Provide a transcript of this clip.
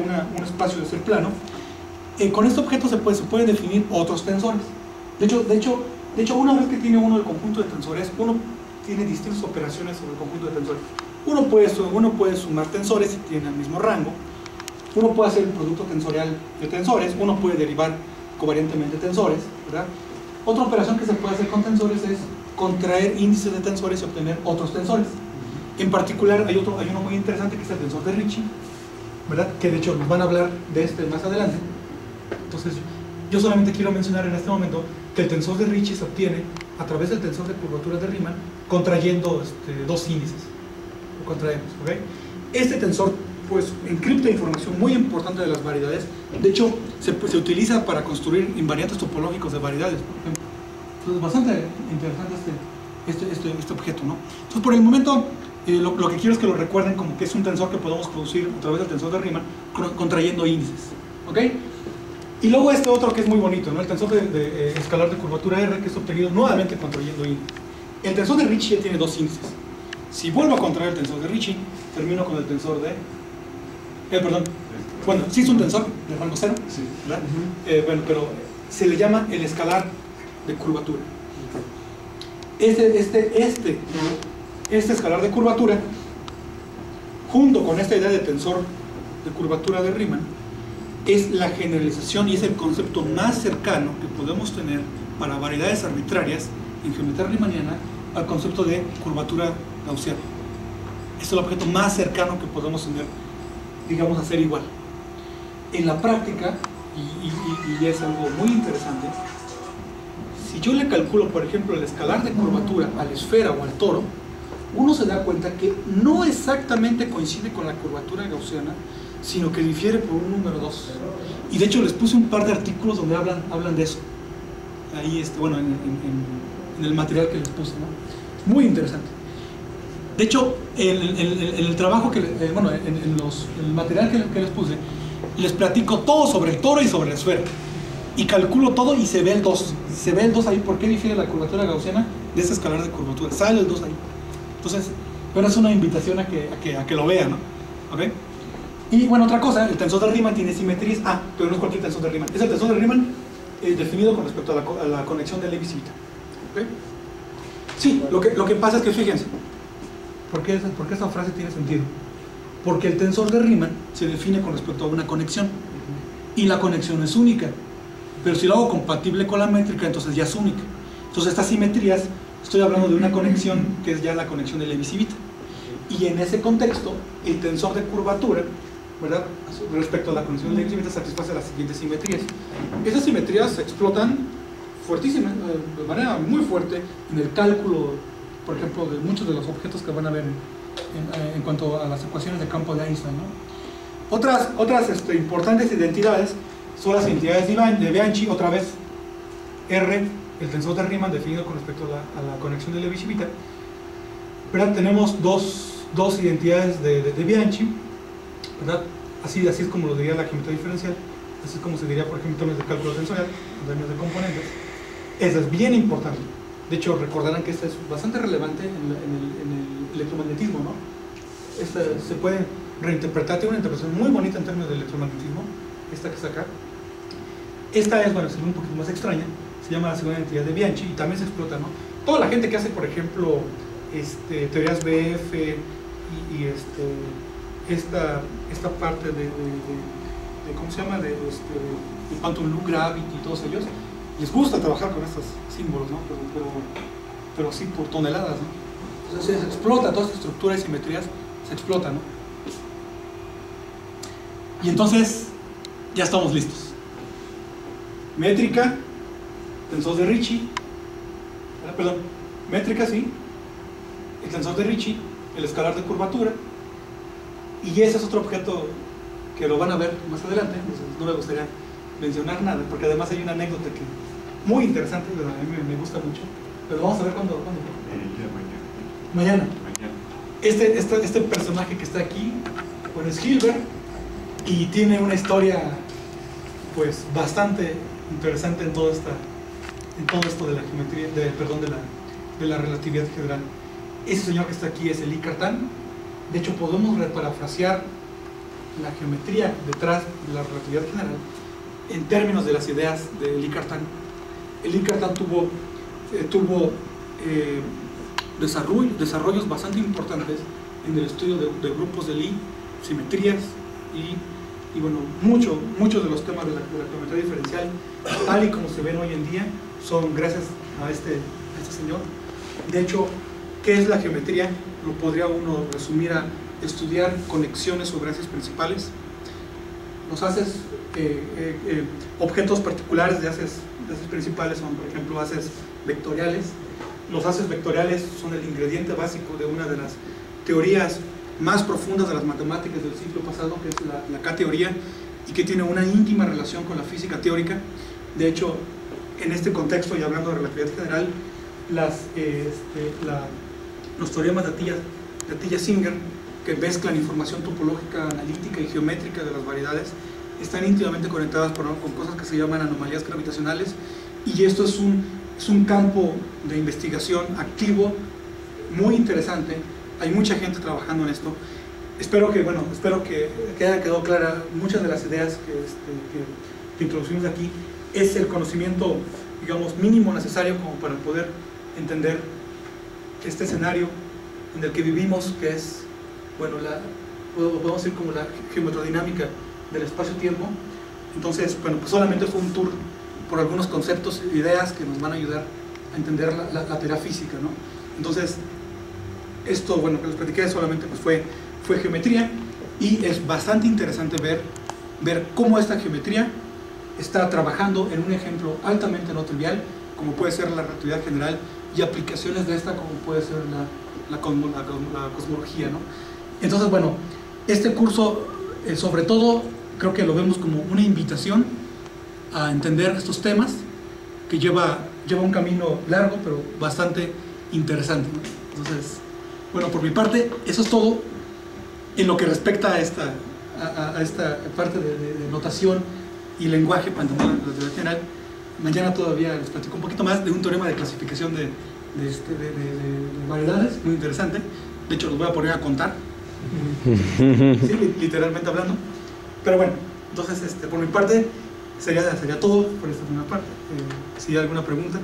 un espacio de ser plano, con este objeto se pueden definir otros tensores. De hecho, una vez que tiene uno el conjunto de tensores, uno tiene distintas operaciones sobre el conjunto de tensores. Uno puede sumar tensores si tienen el mismo rango, uno puede hacer el producto tensorial de tensores, uno puede derivar covariantemente tensores, ¿verdad? Otra operación que se puede hacer con tensores es contraer índices de tensores y obtener otros tensores. En particular hay uno muy interesante que es el tensor de Ricci, ¿verdad? Que de hecho nos van a hablar de este más adelante. Entonces yo solamente quiero mencionar en este momento que el tensor de Ricci se obtiene a través del tensor de curvaturas de Riemann contrayendo dos índices. Lo contraemos, ¿ok? Este tensor pues encripta información muy importante de las variedades. De hecho se utiliza para construir invariantes topológicos de variedades, por ejemplo. Entonces bastante interesante este objeto, ¿no? Entonces por el momento lo que quiero es que lo recuerden como que es un tensor que podemos producir a través del tensor de Riemann contrayendo índices, ¿ok? Y luego este otro que es muy bonito, ¿no? El tensor de escalar de curvatura R, que es obtenido nuevamente contrayendo índices. El tensor de Ricci ya tiene dos índices. Si vuelvo a contraer el tensor de Ricci, termino con el tensor de... bueno, sí es un tensor de rango cero, sí, ¿verdad? Bueno, pero se le llama el escalar de curvatura. Este escalar de curvatura, junto con esta idea de tensor de curvatura de Riemann, es la generalización y es el concepto más cercano que podemos tener para variedades arbitrarias en geometría riemanniana al concepto de curvatura gaussiana. Es el objeto más cercano que podemos tener, digamos, a ser igual. En la práctica, y es algo muy interesante, si yo le calculo, por ejemplo, el escalar de curvatura a la esfera o al toro, uno se da cuenta que no exactamente coincide con la curvatura gaussiana, sino que difiere por un número 2. Y de hecho les puse un par de artículos donde hablan de eso. Ahí, bueno, en el material que les puse, ¿no? Muy interesante. De hecho, en el trabajo que, bueno, en el material que les puse, les platico todo sobre el toro y sobre la esfera. Y calculo todo y se ve el 2. Se ve el 2 ahí. ¿Por qué difiere la curvatura gaussiana de ese escalar de curvatura? Sale el 2 ahí. Entonces, pero es una invitación a que lo vean, ¿no? ¿Ok? Y bueno, otra cosa, el tensor de Riemann tiene simetrías. Pero no es cualquier tensor de Riemann. Es el tensor de Riemann definido con respecto a la conexión de Levi-Civita. ¿Ok? Sí, lo que pasa es que fíjense. ¿Por qué esta frase tiene sentido? Porque el tensor de Riemann se define con respecto a una conexión. Y la conexión es única. Pero si lo hago compatible con la métrica, entonces ya es única. Entonces estas simetrías, estoy hablando de una conexión que es ya la conexión de Levi-Civita. Y en ese contexto, el tensor de curvatura, ¿verdad?, respecto a la conexión de Levi-Civita, satisface las siguientes simetrías. Esas simetrías se explotan fuertísimas, de manera muy fuerte, en el cálculo, por ejemplo, de muchos de los objetos que van a ver en cuanto a las ecuaciones de campo de Einstein, ¿no? Otras importantes identidades son las identidades de Bianchi, otra vez R, el tensor de Riemann definido con respecto a la conexión de Levi-Civita. ¿Verdad? Tenemos dos identidades de Bianchi, ¿verdad? Así es como lo diría la geometría diferencial, así es como se diría, por ejemplo, en términos de cálculo tensorial, en términos de componentes. Esa es bien importante. De hecho, recordarán que esta es bastante relevante en el electromagnetismo, ¿no? Se puede reinterpretar, tiene una interpretación muy bonita en términos de electromagnetismo, esta que está acá. Esta es, bueno, se ve un poquito más extraña, se llama la segunda identidad de Bianchi y también se explota, ¿no? Toda la gente que hace, por ejemplo, teorías BF y esta parte de ¿cómo se llama? De quantum loop gravity y todos ellos, les gusta trabajar con estos símbolos, ¿no? Pero sí por toneladas, ¿no? Entonces se explota toda esta estructura y simetrías, se explota, ¿no? Y entonces ya estamos listos. Métrica, tensor de Ricci, métrica, sí, el tensor de Ricci, el escalar de curvatura, y ese es otro objeto que lo van a ver más adelante. Entonces no me gustaría mencionar nada, porque además hay una anécdota que muy interesante, pero a mí me gusta mucho, pero vamos a ver cuándo. Mañana. Este personaje que está aquí, bueno, es Hilbert, y tiene una historia pues bastante interesante en todo esto de la geometría, de la relatividad general. Ese señor que está aquí es Elie Cartan. De hecho, podemos reparafrasear la geometría detrás de la relatividad general en términos de las ideas de Lee Cartan. Lee Cartan tuvo desarrollos bastante importantes en el estudio de grupos de Lie, simetrías y bueno, muchos de los temas de la geometría diferencial, tal y como se ven hoy en día, son gracias a este señor. De hecho, ¿qué es la geometría? Lo podría uno resumir a estudiar conexiones sobre haces principales. Los haces, objetos particulares de haces principales son, por ejemplo, haces vectoriales. Los haces vectoriales son el ingrediente básico de una de las teorías más profundas de las matemáticas del siglo pasado, que es la K-teoría, y que tiene una íntima relación con la física teórica. De hecho, en este contexto, y hablando de relatividad general, los teoremas de Atiyah-Singer, que mezclan información topológica, analítica y geométrica de las variedades, están íntimamente conectadas con cosas que se llaman anomalías gravitacionales, y esto es un campo de investigación activo muy interesante. Hay mucha gente trabajando en esto. Espero que haya quedado clara muchas de las ideas que introducimos aquí. Es el conocimiento, digamos, mínimo necesario como para poder entender este escenario en el que vivimos, que es, bueno, podemos decir como la geometrodinámica del espacio-tiempo. Entonces, bueno, pues solamente fue un tour por algunos conceptos e ideas que nos van a ayudar a entender la teoría física, ¿no? Entonces, esto, bueno, que les platiqué solamente pues fue geometría, y es bastante interesante ver cómo esta geometría está trabajando en un ejemplo altamente no trivial, como puede ser la relatividad general, y aplicaciones de esta como puede ser la cosmología, ¿no? Entonces, bueno, este curso, sobre todo, creo que lo vemos como una invitación a entender estos temas, que lleva un camino largo, pero bastante interesante, ¿no? Entonces, bueno, por mi parte, eso es todo en lo que respecta a esta parte de notación y lenguaje para entender la relatividad general. Mañana todavía les platico un poquito más de un teorema de clasificación de variedades, muy interesante. De hecho, los voy a poner a contar, sí, literalmente hablando. Pero bueno, entonces por mi parte sería todo por esta primera parte. Si hay alguna pregunta.